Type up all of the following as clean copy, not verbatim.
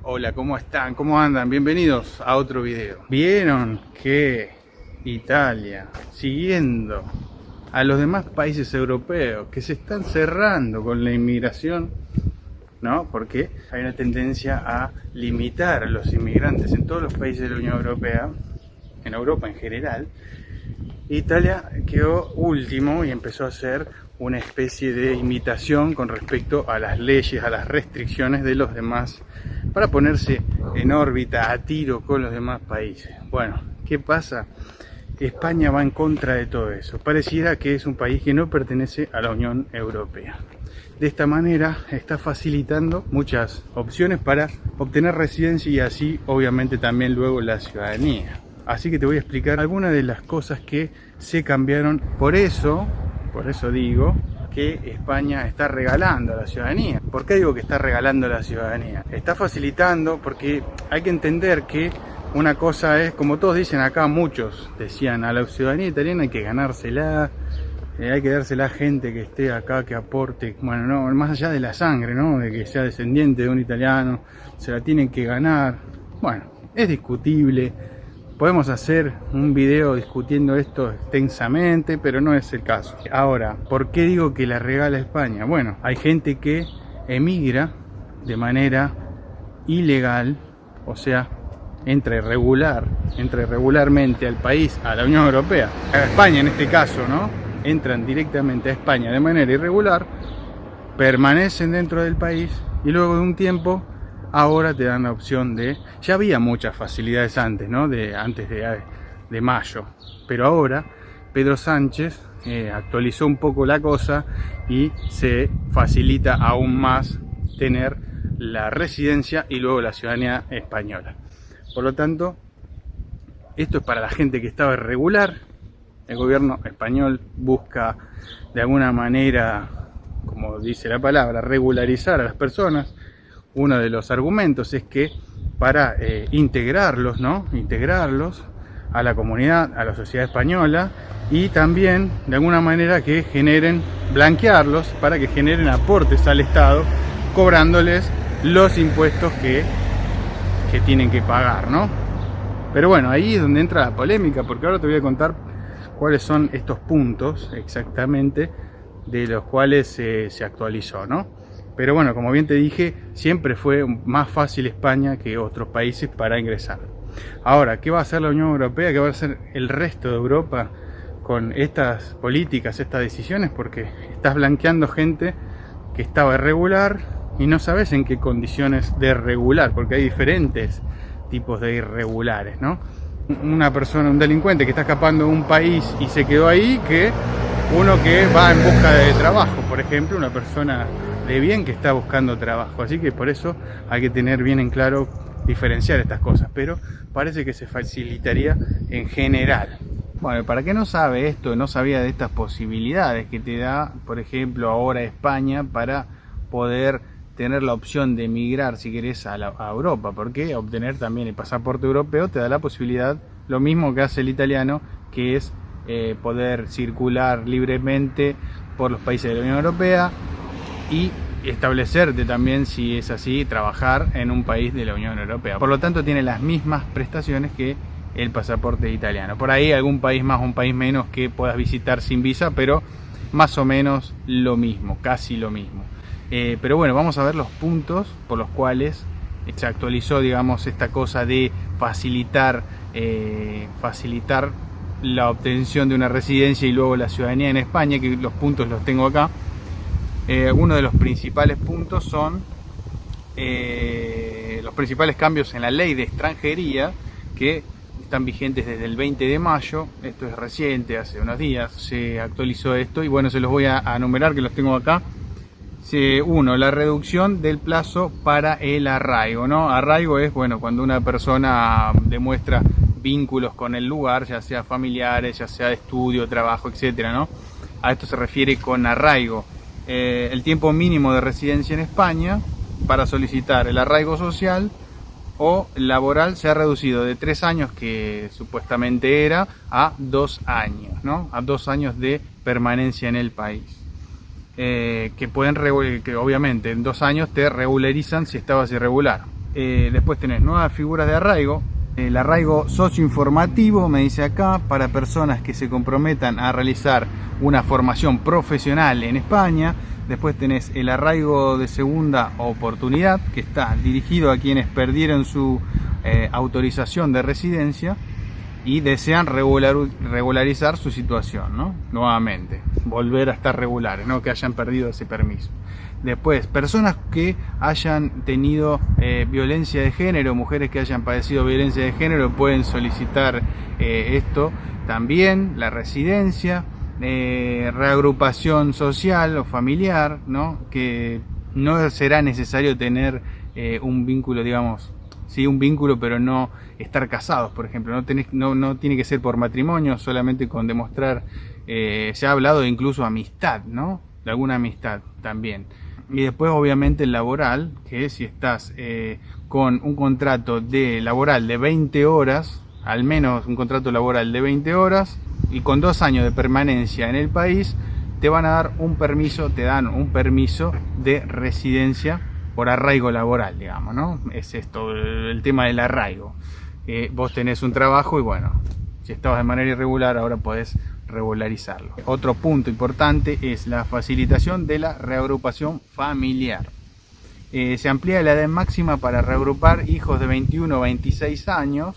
Hola, ¿cómo están? ¿Cómo andan? Bienvenidos a otro video. ¿Vieron que Italia, siguiendo a los demás países europeos que se están cerrando con la inmigración, ¿no? Porque hay una tendencia a limitar a los inmigrantes en todos los países de la Unión Europea, en Europa en general? Italia quedó último y empezó a hacer una especie de imitación con respecto a las leyes, a las restricciones de los demás, para ponerse en órbita, a tiro con los demás países. Bueno, ¿qué pasa? España va en contra de todo eso. Pareciera que es un país que no pertenece a la Unión Europea. De esta manera está facilitando muchas opciones para obtener residencia y así obviamente también luego la ciudadanía. Así que te voy a explicar algunas de las cosas que se cambiaron. Por eso digo que España está regalando a la ciudadanía. ¿Por qué digo que está regalando a la ciudadanía? Está facilitando porque hay que entender que una cosa es, como todos dicen acá, muchos decían, a la ciudadanía italiana hay que ganársela, hay que dársela a gente que esté acá, que aporte, bueno, no, más allá de la sangre, ¿no? De que sea descendiente de un italiano, se la tienen que ganar. Bueno, es discutible. Podemos hacer un video discutiendo esto extensamente, pero no es el caso. Ahora, ¿por qué digo que la regala España? Bueno, hay gente que emigra de manera ilegal, o sea, entra irregularmente al país, a la Unión Europea, a España en este caso, ¿no? Entran directamente a España de manera irregular, permanecen dentro del país y luego de un tiempo ahora te dan la opción de... Ya había muchas facilidades antes, ¿no? Antes de mayo. Pero ahora Pedro Sánchez actualizó un poco la cosa y se facilita aún más tener la residencia y luego la ciudadanía española. Por lo tanto, esto es para la gente que estaba irregular. El gobierno español busca de alguna manera, como dice la palabra, regularizar a las personas. Uno de los argumentos es que para integrarlos, ¿no? Integrarlos a la comunidad, a la sociedad española, y también de alguna manera que generen, blanquearlos para que generen aportes al Estado, cobrándoles los impuestos que tienen que pagar, ¿no? Pero bueno, ahí es donde entra la polémica, porque ahora te voy a contar cuáles son estos puntos exactamente de los cuales se actualizó, ¿no? Pero bueno, como bien te dije, siempre fue más fácil España que otros países para ingresar. Ahora, ¿qué va a hacer la Unión Europea? ¿Qué va a hacer el resto de Europa con estas políticas, estas decisiones? Porque estás blanqueando gente que estaba irregular y no sabes en qué condiciones de irregular, porque hay diferentes tipos de irregulares, ¿no? Una persona, un delincuente que está escapando de un país y se quedó ahí, que uno que va en busca de trabajo, por ejemplo, una persona de bien que está buscando trabajo. Así que por eso hay que tener bien en claro diferenciar estas cosas, pero parece que se facilitaría en general. Bueno, para quien no sabe esto, no sabía de estas posibilidades que te da, por ejemplo, ahora España para poder tener la opción de emigrar si querés a Europa, porque obtener también el pasaporte europeo te da la posibilidad, lo mismo que hace el italiano, que es poder circular libremente por los países de la Unión Europea y establecerte también, si es así, trabajar en un país de la Unión Europea. Por lo tanto, tiene las mismas prestaciones que el pasaporte italiano. Por ahí algún país más, un país menos que puedas visitar sin visa, pero más o menos lo mismo, casi lo mismo. Pero bueno, vamos a ver los puntos por los cuales se actualizó, digamos, esta cosa de facilitar la obtención de una residencia y luego la ciudadanía en España, que los puntos los tengo acá. Algunos de los principales puntos son los principales cambios en la ley de extranjería, que están vigentes desde el 20 de mayo. Esto es reciente, hace unos días se actualizó esto y bueno, se los voy a enumerar, que los tengo acá. Uno, la reducción del plazo para el arraigo, ¿no? Arraigo es, bueno, cuando una persona demuestra vínculos con el lugar, ya sea familiares, ya sea de estudio, trabajo, etcétera, ¿no? A esto se refiere con arraigo. El tiempo mínimo de residencia en España para solicitar el arraigo social o laboral se ha reducido de 3 años, que supuestamente era, a 2 años, ¿no? A 2 años de permanencia en el país. Que obviamente en 2 años te regularizan si estabas irregular. Después tenés nuevas figuras de arraigo. El arraigo socioinformativo, me dice acá, para personas que se comprometan a realizar una formación profesional en España. Después tenés el arraigo de segunda oportunidad, que está dirigido a quienes perdieron su autorización de residencia y desean regularizar su situación, ¿no? Nuevamente, volver a estar regulares, no que hayan perdido ese permiso. Después, personas que hayan tenido violencia de género, mujeres que hayan padecido violencia de género pueden solicitar esto también, la residencia, reagrupación social o familiar, ¿no? Que no será necesario tener un vínculo, digamos, sí, un vínculo, pero no estar casados, por ejemplo. No tiene que ser por matrimonio, solamente con demostrar, se ha hablado de incluso amistad, ¿no? De alguna amistad también. Y después, obviamente, el laboral, que si estás con un contrato laboral de 20 horas, al menos un contrato laboral de 20 horas, y con 2 años de permanencia en el país, te van a dar un permiso, te dan un permiso de residencia por arraigo laboral, digamos, ¿no? Es esto, el tema del arraigo. Vos tenés un trabajo y bueno, si estabas de manera irregular, ahora podés regularizarlo. Otro punto importante es la facilitación de la reagrupación familiar. Se amplía la edad máxima para reagrupar hijos de 21 o 26 años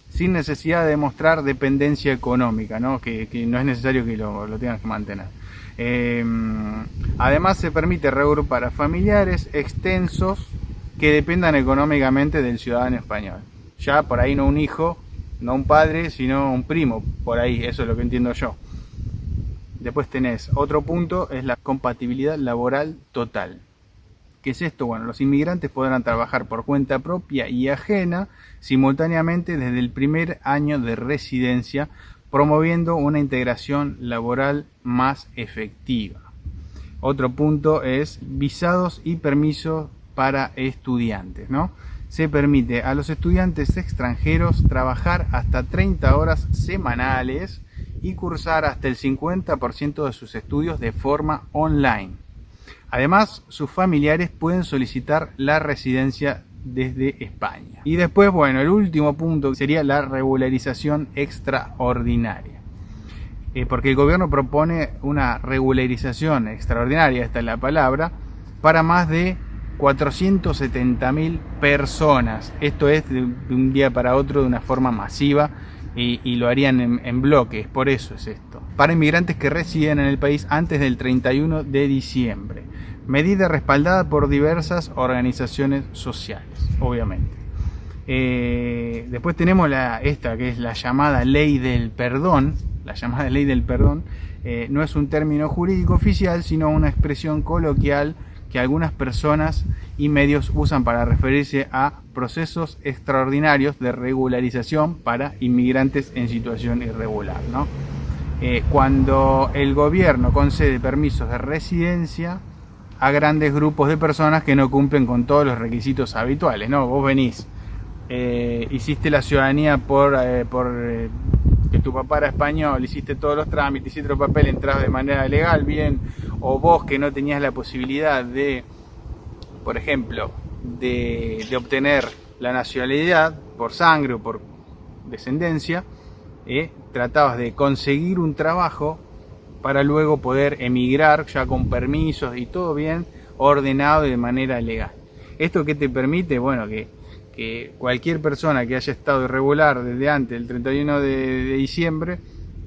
sin necesidad de demostrar dependencia económica, ¿no? Que no es necesario que lo tengas que mantener. Además se permite reagrupar a familiares extensos que dependan económicamente del ciudadano español. Ya por ahí no un hijo, no un padre, sino un primo, por ahí, eso es lo que entiendo yo. Después tenés otro punto, es la compatibilidad laboral total. ¿Qué es esto? Bueno, los inmigrantes podrán trabajar por cuenta propia y ajena simultáneamente desde el primer año de residencia, promoviendo una integración laboral más efectiva. Otro punto es visados y permisos para estudiantes, ¿no? Se permite a los estudiantes extranjeros trabajar hasta 30 horas semanales y cursar hasta el 50% de sus estudios de forma online. Además, sus familiares pueden solicitar la residencia desde España. Y después, bueno, el último punto sería la regularización extraordinaria. Porque el gobierno propone una regularización extraordinaria, esta es la palabra, para más de 470.000 personas. Esto es de un día para otro de una forma masiva y lo harían en bloques, por eso es esto. Para inmigrantes que residen en el país antes del 31 de diciembre. Medida respaldada por diversas organizaciones sociales, obviamente. Después tenemos esta que es la llamada ley del perdón. La llamada ley del perdón no es un término jurídico oficial, sino una expresión coloquial que algunas personas y medios usan para referirse a procesos extraordinarios de regularización para inmigrantes en situación irregular, ¿no? Cuando el gobierno concede permisos de residencia a grandes grupos de personas que no cumplen con todos los requisitos habituales, ¿no? Vos venís, hiciste la ciudadanía por que tu papá era español, hiciste todos los trámites, hiciste los papeles, entras de manera legal, bien, o vos que no tenías la posibilidad de, por ejemplo, de obtener la nacionalidad por sangre o por descendencia, tratabas de conseguir un trabajo para luego poder emigrar ya con permisos y todo bien ordenado y de manera legal. ¿Esto qué te permite? Bueno, que cualquier persona que haya estado irregular desde antes del 31 de diciembre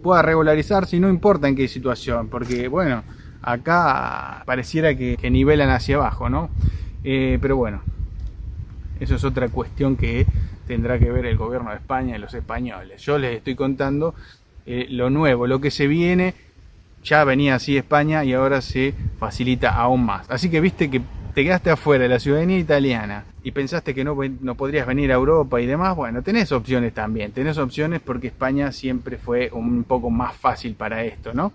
pueda regularizarse y no importa en qué situación, porque bueno, acá pareciera que nivelan hacia abajo, ¿no? Pero bueno, eso es otra cuestión que tendrá que ver el gobierno de España y los españoles. Yo les estoy contando lo nuevo, lo que se viene. Ya venía así España y ahora se facilita aún más. Así que viste que te quedaste afuera de la ciudadanía italiana y pensaste que no podrías venir a Europa y demás. Bueno, tenés opciones también. Tenés opciones porque España siempre fue un poco más fácil para esto, ¿no?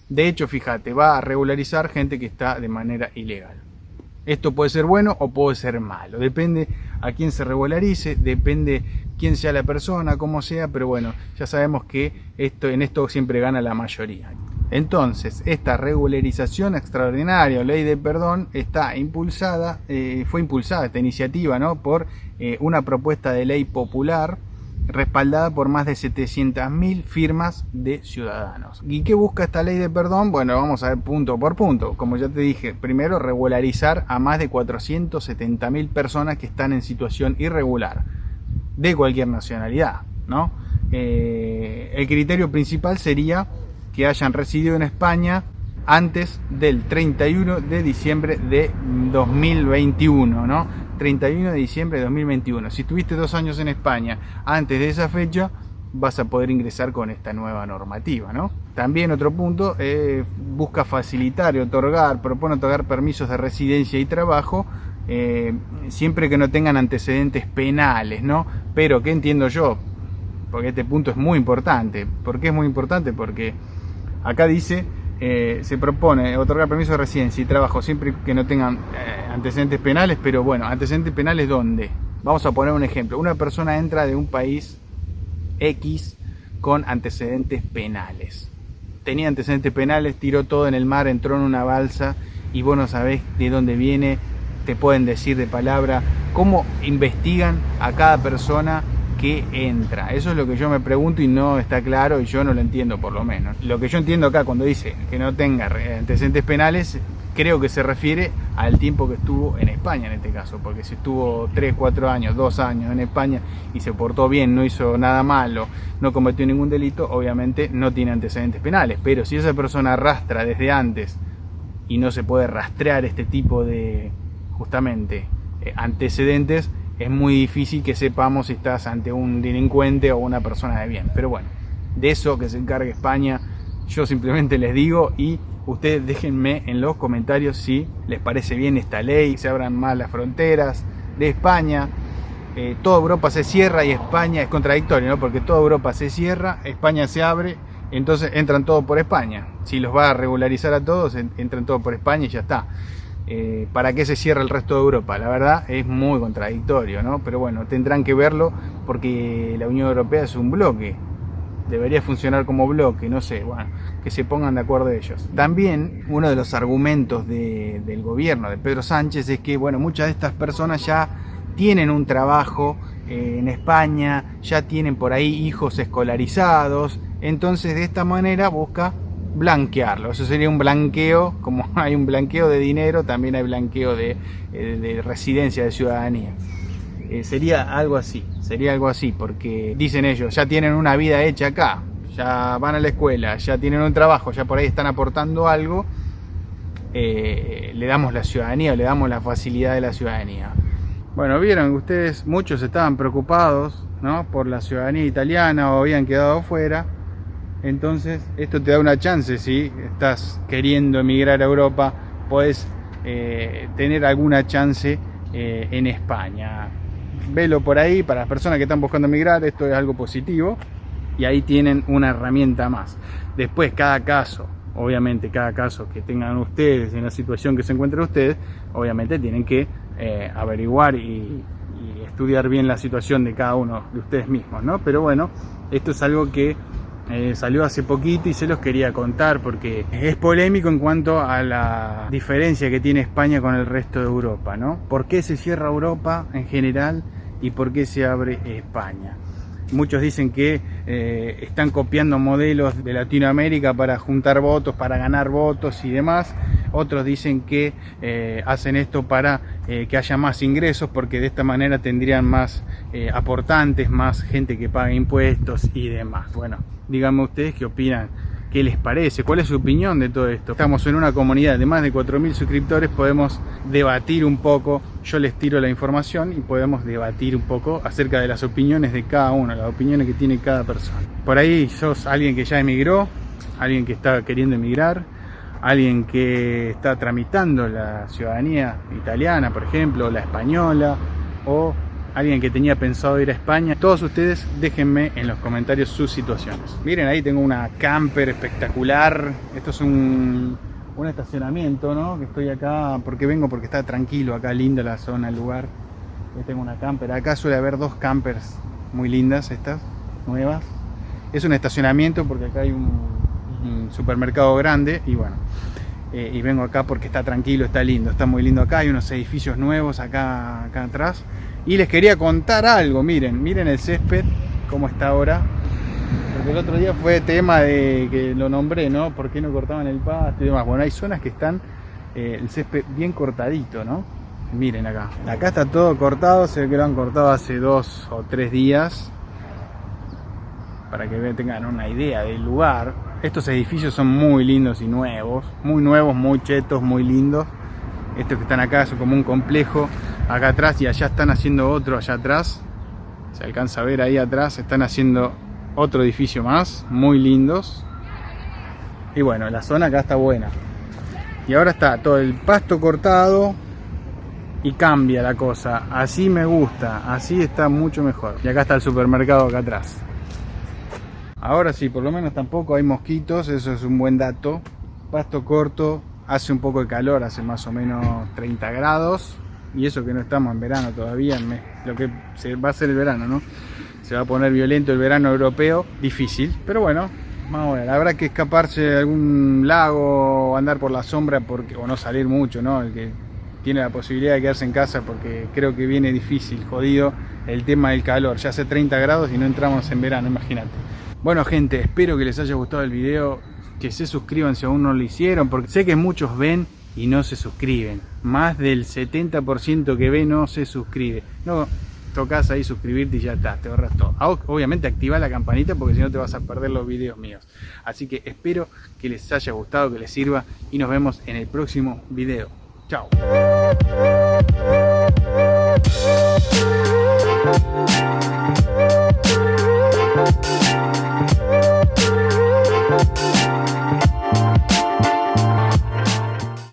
De hecho, fíjate, va a regularizar gente que está de manera ilegal. Esto puede ser bueno o puede ser malo. Depende a quién se regularice, depende quién sea la persona, cómo sea, pero bueno, ya sabemos que en esto siempre gana la mayoría. Entonces, esta regularización extraordinaria o ley de perdón está impulsada, fue impulsada esta iniciativa, ¿no?, por una propuesta de ley popular respaldada por más de 700.000 firmas de ciudadanos. ¿Y qué busca esta ley de perdón? Bueno, vamos a ver punto por punto. Como ya te dije, primero regularizar a más de 470.000 personas que están en situación irregular, de cualquier nacionalidad, ¿no? El criterio principal sería que hayan residido en España antes del 31 de diciembre de 2021, ¿no? 31 de diciembre de 2021. Si estuviste 2 años en España antes de esa fecha, vas a poder ingresar con esta nueva normativa, ¿no? También otro punto, busca facilitar y propone otorgar permisos de residencia y trabajo, siempre que no tengan antecedentes penales, ¿no? Pero, ¿qué entiendo yo? Porque este punto es muy importante. ¿Por qué es muy importante? Porque acá dice, se propone otorgar permiso de residencia y trabajo siempre que no tengan antecedentes penales, pero bueno, antecedentes penales ¿dónde? Vamos a poner un ejemplo. Una persona entra de un país X con antecedentes penales. Tenía antecedentes penales, tiró todo en el mar, entró en una balsa y vos no sabés de dónde viene, te pueden decir de palabra. ¿Cómo investigan a cada persona que entra? Eso es lo que yo me pregunto y no está claro, y yo no lo entiendo, por lo menos. Lo que yo entiendo acá cuando dice que no tenga antecedentes penales, creo que se refiere al tiempo que estuvo en España en este caso, porque si estuvo 3, 4 años, 2 años en España y se portó bien, no hizo nada malo, no cometió ningún delito, obviamente no tiene antecedentes penales. Pero si esa persona arrastra desde antes y no se puede rastrear este tipo de, justamente, antecedentes, es muy difícil que sepamos si estás ante un delincuente o una persona de bien. Pero bueno, de eso que se encargue España, yo simplemente les digo, y ustedes déjenme en los comentarios si les parece bien esta ley, se abran más las fronteras de España. Toda Europa se cierra y España es contradictorio, ¿no? Porque toda Europa se cierra, España se abre, entonces entran todos por España. Si los va a regularizar a todos, entran todos por España y ya está. ¿Para qué se cierra el resto de Europa? La verdad es muy contradictorio, ¿no? Pero bueno, tendrán que verlo porque la Unión Europea es un bloque. Debería funcionar como bloque, no sé, bueno, que se pongan de acuerdo ellos. También uno de los argumentos del gobierno de Pedro Sánchez es que, bueno, muchas de estas personas ya tienen un trabajo en España, ya tienen por ahí hijos escolarizados, entonces de esta manera busca blanquearlo. Eso sería un blanqueo, como hay un blanqueo de dinero, también hay blanqueo de residencia, de ciudadanía. Sería algo así, porque dicen ellos, ya tienen una vida hecha acá, ya van a la escuela, ya tienen un trabajo, ya por ahí están aportando algo, le damos la ciudadanía, le damos la facilidad de la ciudadanía. Bueno, vieron que ustedes, muchos estaban preocupados, ¿no?, por la ciudadanía italiana o habían quedado fuera. Entonces esto te da una chance. Si estás queriendo emigrar a Europa, puedes tener alguna chance en España. Velo por ahí, para las personas que están buscando emigrar, esto es algo positivo y ahí tienen una herramienta más. Después, cada caso, obviamente cada caso que tengan ustedes, en la situación que se encuentren ustedes, obviamente tienen que averiguar y estudiar bien la situación de cada uno de ustedes mismos, ¿no? Pero bueno, esto es algo que salió hace poquito y se los quería contar porque es polémico en cuanto a la diferencia que tiene España con el resto de Europa, ¿no? ¿Por qué se cierra Europa en general y por qué se abre España? Muchos dicen que están copiando modelos de Latinoamérica para juntar votos, para ganar votos y demás. Otros dicen que hacen esto para que haya más ingresos, porque de esta manera tendrían más aportantes, más gente que paga impuestos y demás. Bueno, díganme ustedes qué opinan, qué les parece, cuál es su opinión de todo esto. Estamos en una comunidad de más de 4.000 suscriptores, podemos debatir un poco, yo les tiro la información y podemos debatir un poco acerca de las opiniones de cada uno, las opiniones que tiene cada persona. Por ahí sos alguien que ya emigró, alguien que está queriendo emigrar, alguien que está tramitando la ciudadanía italiana, por ejemplo, la española, o alguien que tenía pensado ir a España. Todos ustedes déjenme en los comentarios sus situaciones. Miren, ahí tengo una camper espectacular. Esto es un estacionamiento, ¿no? Que estoy acá porque está tranquilo, acá linda la zona, el lugar. Ahí tengo una camper. Acá suele haber 2 campers muy lindas, estas nuevas. Es un estacionamiento porque acá hay un un supermercado grande y bueno, y vengo acá porque está tranquilo, está lindo, está muy lindo acá. Hay unos edificios nuevos acá atrás. Y les quería contar algo, miren el césped, cómo está ahora. Porque el otro día fue tema de que lo nombré, ¿no? ¿Por qué no cortaban el pasto y demás? Bueno, hay zonas que están el césped bien cortadito, ¿no? Miren acá. Acá está todo cortado, se ve que lo han cortado hace 2 o 3 días. Para que tengan una idea del lugar. Estos edificios son muy lindos y nuevos, muy chetos, muy lindos. Estos que están acá son como un complejo. Acá atrás y allá están haciendo otro, allá atrás. Se alcanza a ver ahí atrás, están haciendo otro edificio más, muy lindos. Y bueno, la zona acá está buena. Y ahora está todo el pasto cortado y cambia la cosa. Así me gusta, así está mucho mejor. Y acá está el supermercado acá atrás. Ahora sí, por lo menos tampoco hay mosquitos, eso es un buen dato. Pasto corto, hace un poco de calor, hace más o menos 30 grados. Y eso que no estamos en verano todavía, lo que va a ser el verano, ¿no? Se va a poner violento el verano europeo, difícil, pero bueno, vamos a ver. Habrá que escaparse de algún lago o andar por la sombra o no salir mucho, ¿no? El que tiene la posibilidad de quedarse en casa, porque creo que viene difícil, jodido el tema del calor. Ya hace 30 grados y no entramos en verano, imagínate. Bueno gente, espero que les haya gustado el video, que se suscriban si aún no lo hicieron, porque sé que muchos ven y no se suscriben. Más del 70% que ve no se suscribe. No, tocas ahí suscribirte y ya está, te ahorras todo. Obviamente activa la campanita porque si no te vas a perder los videos míos. Así que espero que les haya gustado, que les sirva y nos vemos en el próximo video. Chao.